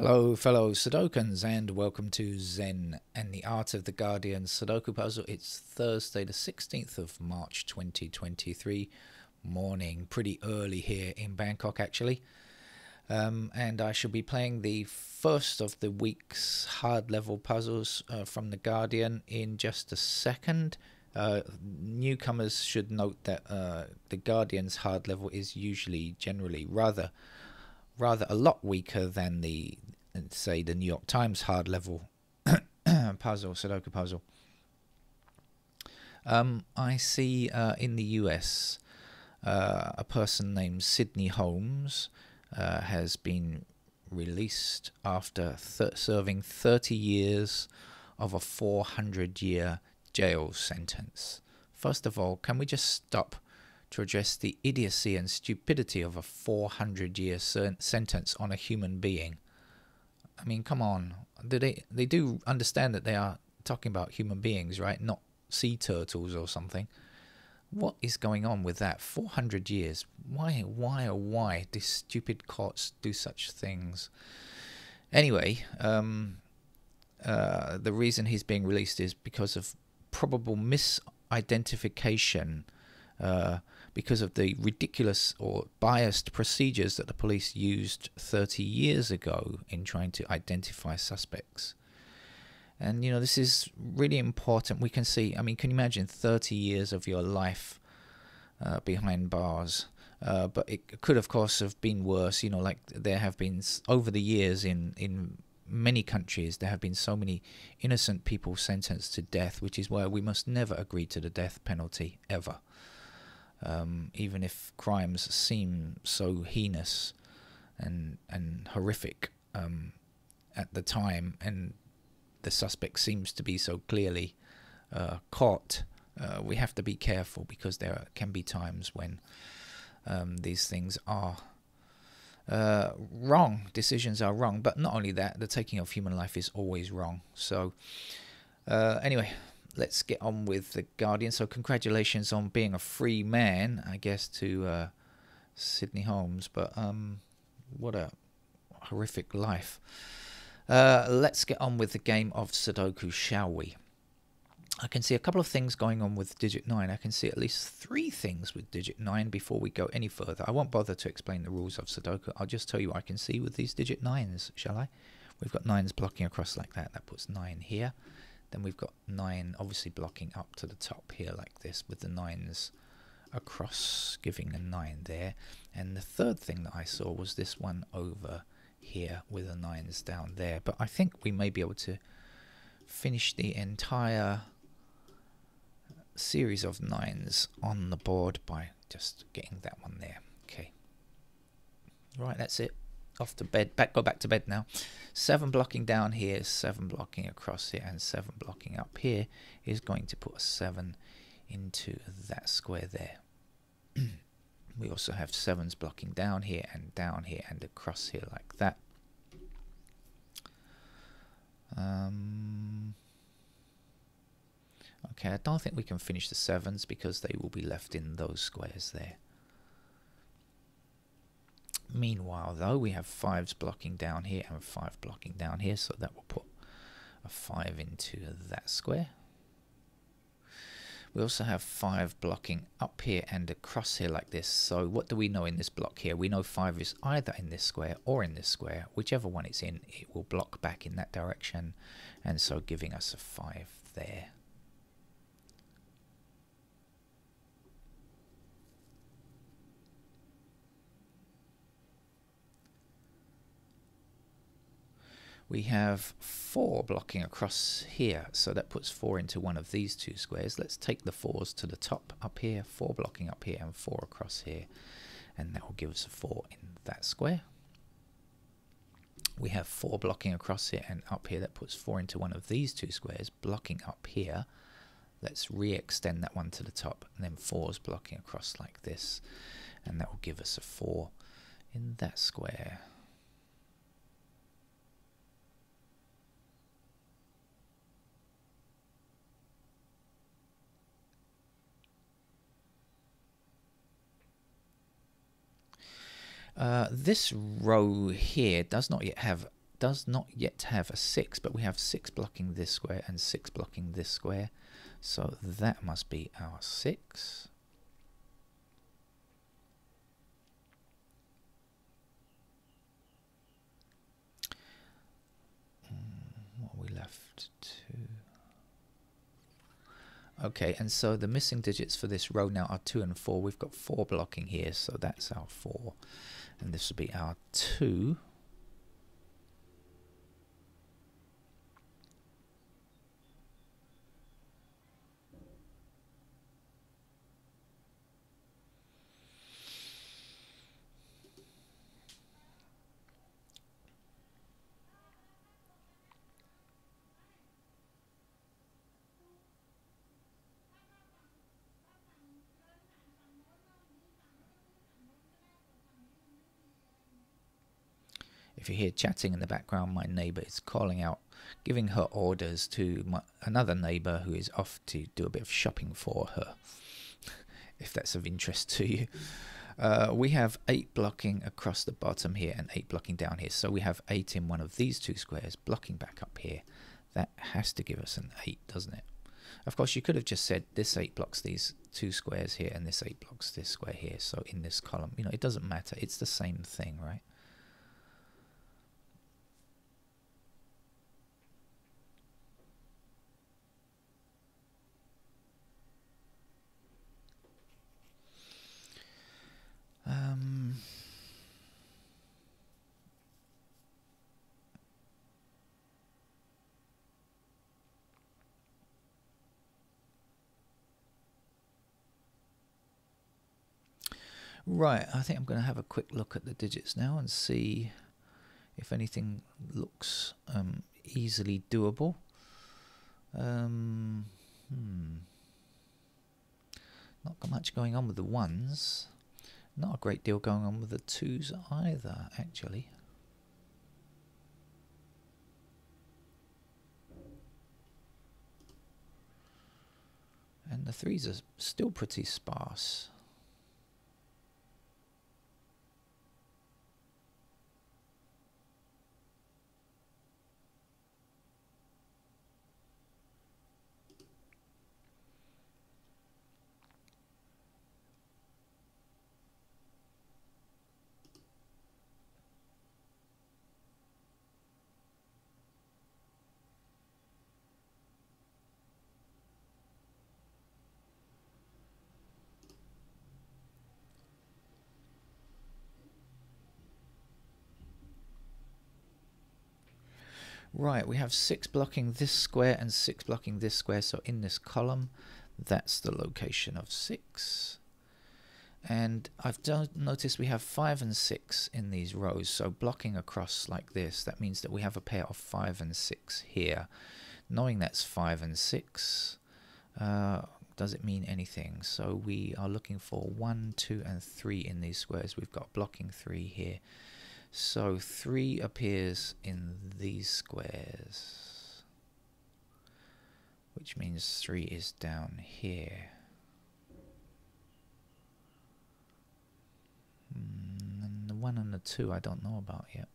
Hello fellow Sudokans and welcome to Zen and the Art of the Guardian Sudoku Puzzle. It's Thursday the 16th of March 2023 morning, pretty early here in Bangkok actually. And I shall be playing the first of the week's hard level puzzles from the Guardian in just a second. Newcomers should note that the Guardian's hard level is usually generally rather a lot weaker than the, say, the New York Times hard level Sudoku puzzle. I see in the US a person named Sydney Holmes has been released after serving 30 years of a 400-year jail sentence. First of all, can we just stop to address the idiocy and stupidity of a 400-year sentence on a human being? I mean, come on. They do understand that they are talking about human beings, right? Not sea turtles or something. What is going on with that? 400 years. Why these stupid courts do such things? Anyway, the reason he's being released is because of probable misidentification, because of the ridiculous or biased procedures that the police used 30 years ago in trying to identify suspects. And, you know, this is really important. We can see, I mean, can you imagine 30 years of your life behind bars? But it could, of course, have been worse. You know, like there have been, over the years in many countries, there have been so many innocent people sentenced to death, which is why we must never agree to the death penalty, ever. Even if crimes seem so heinous and horrific at the time, and the suspect seems to be so clearly caught, we have to be careful, because there can be times when these things are wrong. Decisions are wrong, but not only that, the taking of human life is always wrong. So anyway, let's get on with the Guardian. So congratulations on being a free man, I guess, to Sydney Holmes. But what a horrific life. Let's get on with the game of Sudoku, shall we? I can see a couple of things going on with digit 9. I can see at least 3 things with digit 9 before we go any further. I won't bother to explain the rules of Sudoku. I'll just tell you what I can see with these digit 9s, shall I? We've got 9s blocking across like that. That puts 9 here. Then we've got 9 obviously blocking up to the top here like this, with the 9s across, giving a 9 there. And the third thing that I saw was this one over here with the 9s down there. But I think we may be able to finish the entire series of 9s on the board by just getting that one there. Okay. Right, that's it. Off to bed. Go back to bed now. 7 blocking down here, 7 blocking across here, and 7 blocking up here is going to put a 7 into that square there. We also have 7s blocking down here and across here like that. Okay, I don't think we can finish the 7s because they will be left in those squares there. Meanwhile, though, we have 5s blocking down here and 5 blocking down here, so that will put a 5 into that square. We also have 5 blocking up here and across here like this. So what do we know in this block here? We know 5 is either in this square or in this square. Whichever one it's in, it will block back in that direction, and so giving us a 5 there. We have 4 blocking across here, so that puts 4 into one of these 2 squares. Let's take the 4s to the top up here, 4 blocking up here and 4 across here, and that will give us a 4 in that square. We have 4 blocking across here and up here, that puts 4 into one of these 2 squares, blocking up here. Let's re-extend that one to the top, and then 4s blocking across like this, and that will give us a 4 in that square. This row here does not yet have does not yet have a 6, but we have 6 blocking this square and 6 blocking this square. So that must be our 6. What are we left to? Okay, and so the missing digits for this row now are 2 and 4. We've got 4 blocking here, so that's our 4. And this will be our 2. If you hear chatting in the background, my neighbour is calling out, giving her orders to another neighbour who is off to do a bit of shopping for her, if that's of interest to you. We have 8 blocking across the bottom here and 8 blocking down here. So we have 8 in one of these 2 squares blocking back up here. That has to give us an 8, doesn't it? Of course, you could have just said this 8 blocks these 2 squares here and this 8 blocks this square here. So in this column, you know, it doesn't matter. It's the same thing, right? Right, I think I'm going to have a quick look at the digits now and see if anything looks easily doable. Not got much going on with the 1s. Not a great deal going on with the 2s either, actually. And the 3s are still pretty sparse. Right, we have 6 blocking this square and 6 blocking this square, so in this column, that's the location of 6. And I've noticed we have 5 and 6 in these rows, so blocking across like this, that means that we have a pair of 5 and 6 here. Knowing that's 5 and 6, does it mean anything? So we are looking for 1, 2, and 3 in these squares. We've got blocking 3 here. So 3 appears in these squares, which means 3 is down here. And the 1 and the 2 I don't know about yet.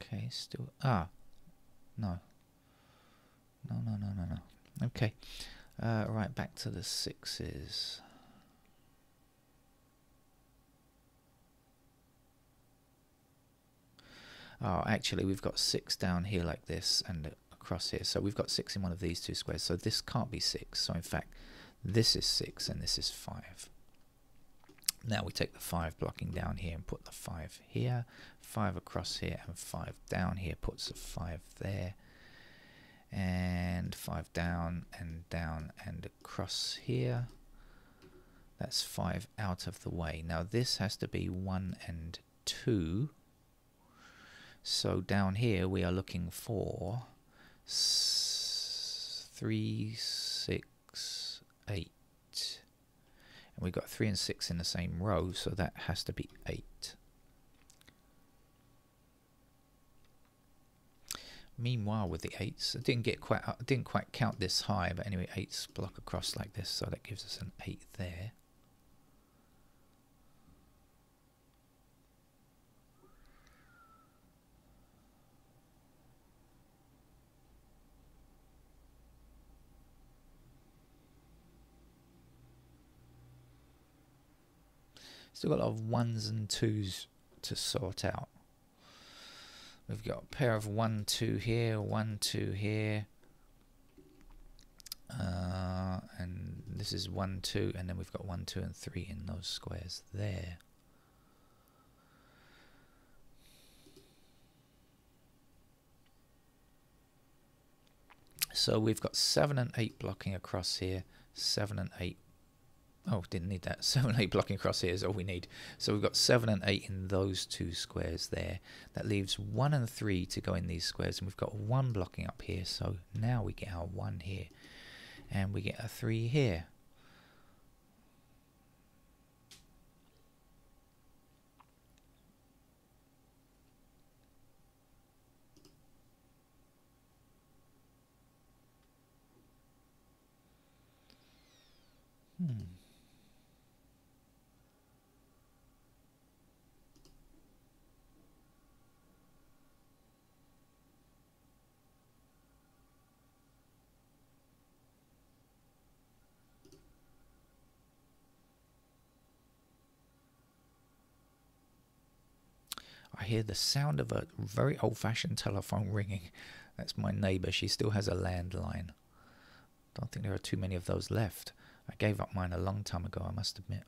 Okay, still... No. No. Okay. Right, back to the 6s. Oh, actually, we've got 6 down here like this and across here. So we've got 6 in one of these 2 squares. So this can't be 6. So in fact, this is 6 and this is 5. Now we take the 5 blocking down here and put the 5 here. 5 across here and 5 down here puts a 5 there. And 5 down and across here. That's 5 out of the way. Now this has to be 1 and 2. So down here we are looking for 3, 6, 8. And we've got 3 and 6 in the same row, so that has to be 8. Meanwhile, with the 8s, I didn't quite count this high, but anyway, 8s block across like this, so that gives us an 8 there. Still got a lot of 1s and 2s to sort out. We've got a pair of 1, 2 here, 1, 2 here. And this is 1, 2, and then we've got 1, 2, and 3 in those squares there. So we've got 7 and 8 blocking across here, 7 and 8. Oh, didn't need that. 7 and 8 blocking across here is all we need. So we've got 7 and 8 in those two squares there. That leaves 1 and 3 to go in these squares, and we've got 1 blocking up here. So now we get our 1 here, and we get a 3 here. I hear the sound of a very old-fashioned telephone ringing. That's my neighbour. She still has a landline. Don't think there are too many of those left. I gave up mine a long time ago, I must admit.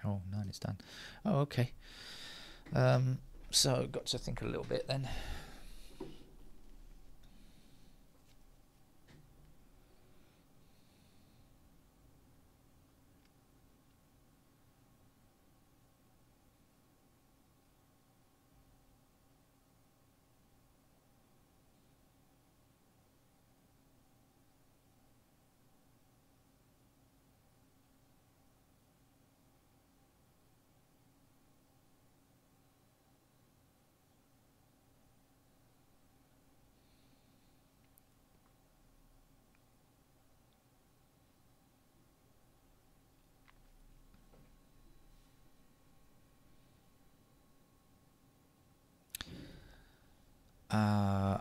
Oh, 9 is done. Oh, okay. So got to think a little bit then.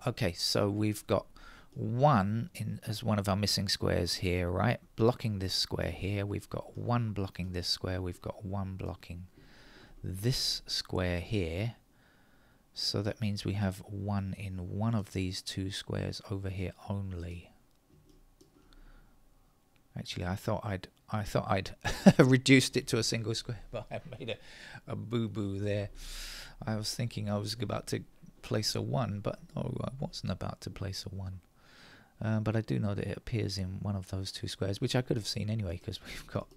Okay, so we've got 1 in as one of our missing squares here, right? Blocking this square here. We've got 1 blocking this square. We've got 1 blocking this square here. So that means we have 1 in one of these two squares over here only. Actually, I thought I'd reduced it to a single square, but I made a boo-boo there. I was thinking I was about to place a 1, but I wasn't about to place a 1. But I do know that it appears in one of those two squares, which I could have seen anyway, because we've got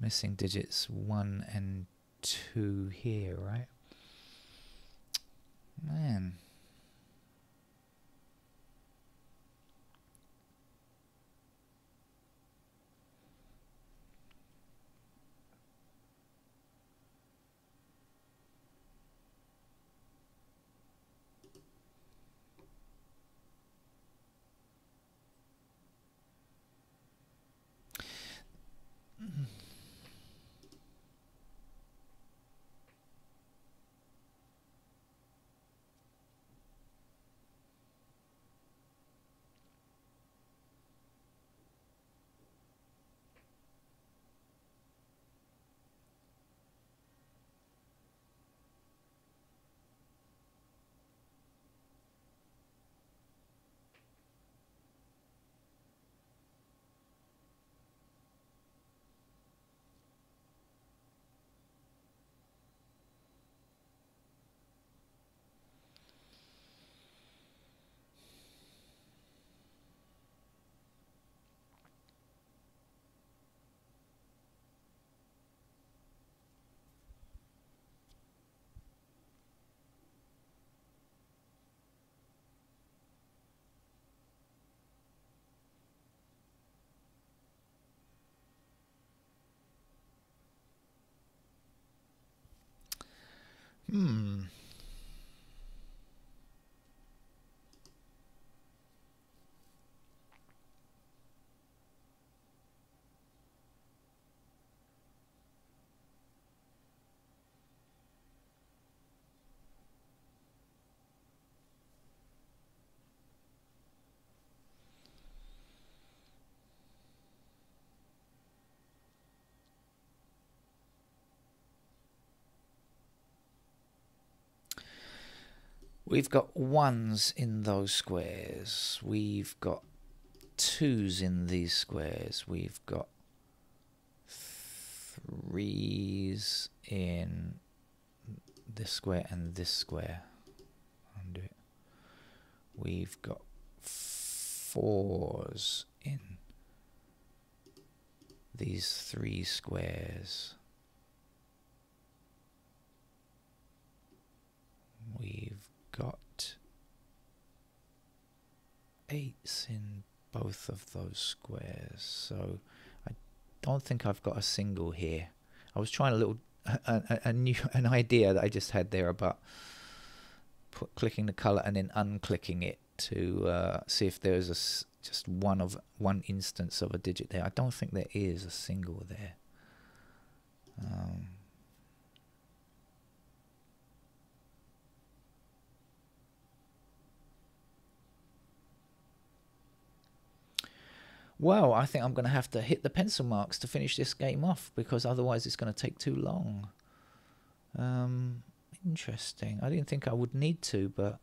missing digits 1 and 2 here, right? Man. Hmm. We've got ones in those squares. We've got twos in these squares. We've got threes in this square and this square. Undo it. We've got fours in these three squares. We've got eights in both of those squares. So I don't think I've got a single here. I was trying an idea that I just had there about clicking the color and then unclicking it to see if there's just one instance of a digit there. I don't think there is a single there. Well, I think I'm going to have to hit the pencil marks to finish this game off, because otherwise it's going to take too long. Interesting. I didn't think I would need to, but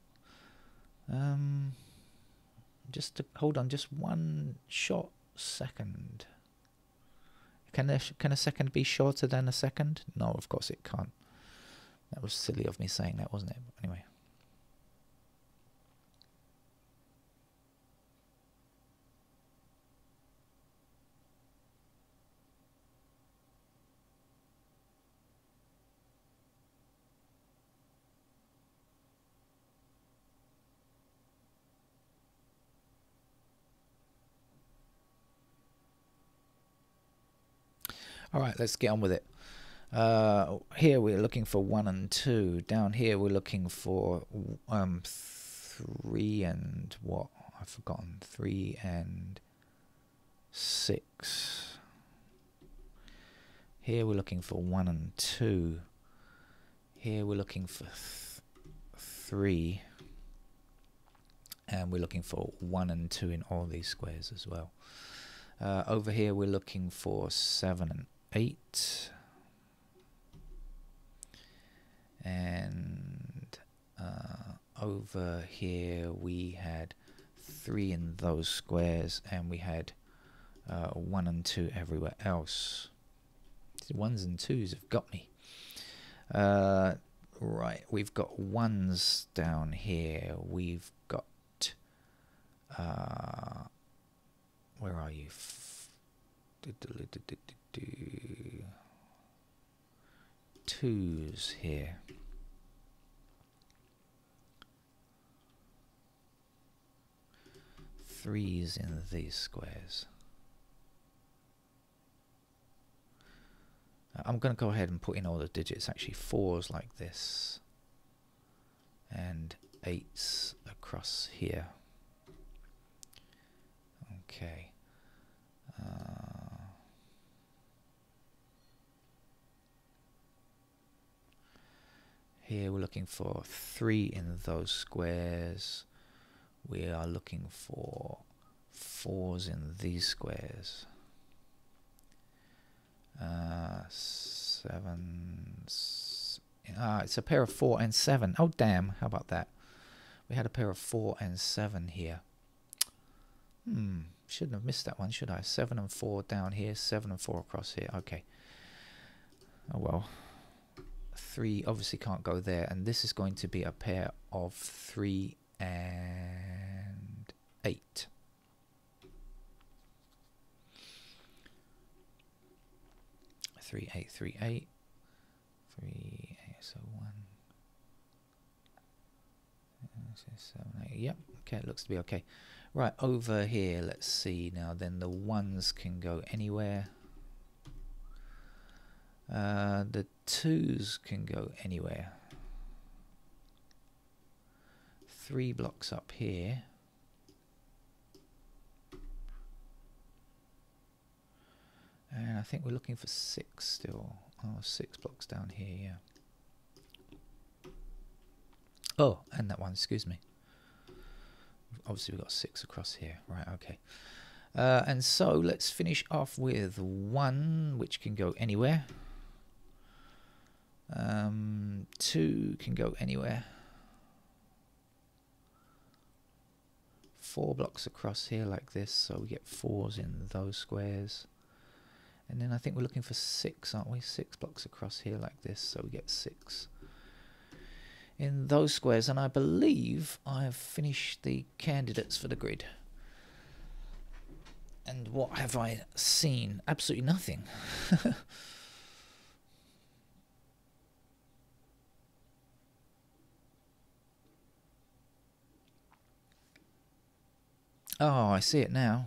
just to hold on just one short second. Can a second be shorter than a second? No, of course it can't. That was silly of me saying that, wasn't it? But anyway. All right, let's get on with it. Here we're looking for 1 and 2. Down here we're looking for 3 and what? I've forgotten. 3 and 6. Here we're looking for 1 and 2. Here we're looking for 3. And we're looking for 1 and 2 in all these squares as well. Over here we're looking for 7 and 8. And over here we had 3 in those squares, and we had 1 and 2 everywhere else. The 1s and 2s have got me. Right, we've got 1s down here. We've got where are you? 2s here. Threes in these squares. I'm going to go ahead and put in all the digits. Actually, 4s like this, and 8s across here. Okay. Here we're looking for 3 in those squares. We are looking for 4s in these squares. 7s. It's a pair of 4 and 7. Oh damn! How about that? We had a pair of 4 and 7 here. Shouldn't have missed that one, should I? 7 and 4 down here. 7 and 4 across here. Okay. Oh well. 3 obviously can't go there, and this is going to be a pair of 3 and 8. Three, 8, 3, 8. 3, 8, so 1. 7, 8. Yep, okay, it looks to be okay. Right, over here, let's see now. Then the 1s can go anywhere. The 2s can go anywhere. 3 blocks up here. And I think we're looking for 6 still. Oh, 6 blocks down here, yeah. Oh, and that one, excuse me. Obviously we've got 6 across here. Right, okay. And so let's finish off with 1, which can go anywhere. 2 can go anywhere. 4 blocks across here like this, so we get 4s in those squares. And then I think we're looking for 6, aren't we? 6 blocks across here like this, so we get 6 in those squares. And I believe I've finished the candidates for the grid. And what have I seen? Absolutely nothing. Oh, I see it now.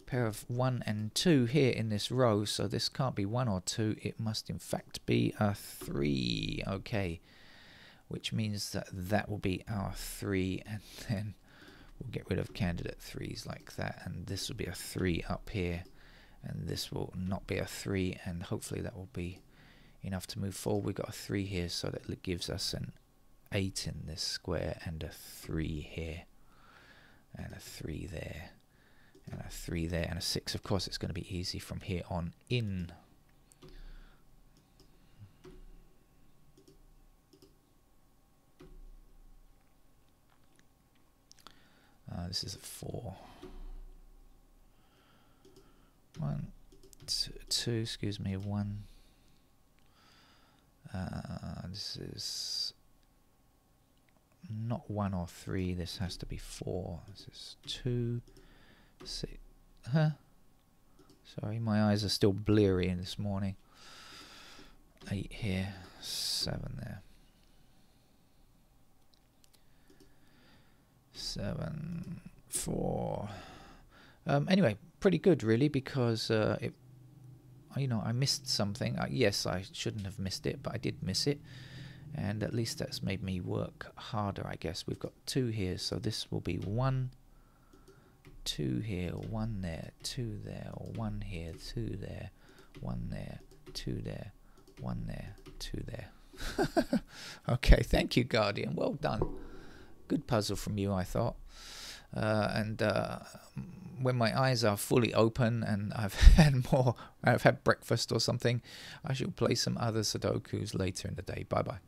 Pair of 1 and 2 here in this row, so this can't be 1 or 2, it must in fact be a 3. Okay, which means that that will be our 3, and then we'll get rid of candidate 3s like that, and this will be a 3 up here, and this will not be a 3, and hopefully that will be enough to move forward. We've got a 3 here, so that gives us an 8 in this square, and a 3 here, and a 3 there, and a 3 there, and a 6. Of course, it's going to be easy from here on in. This is a 4. 1, 2, excuse me, 1. This is not 1 or 3, this has to be 4. This is 2, 6. Huh? Sorry, my eyes are still bleary this morning. 8 here, 7 there. 7, 4. Anyway, pretty good really, because I missed something. Yes, I shouldn't have missed it, but I did miss it, and at least that's made me work harder, I guess. We've got 2 here, so this will be 1, 2 here, 1 there, 2 there, 1 here, 2 there, 1 there, 2 there, 1 there, 2 there. Okay, thank you, Guardian. Well done. Good puzzle from you, I thought. And when my eyes are fully open and I've had breakfast or something, I shall play some other Sudokus later in the day. Bye bye.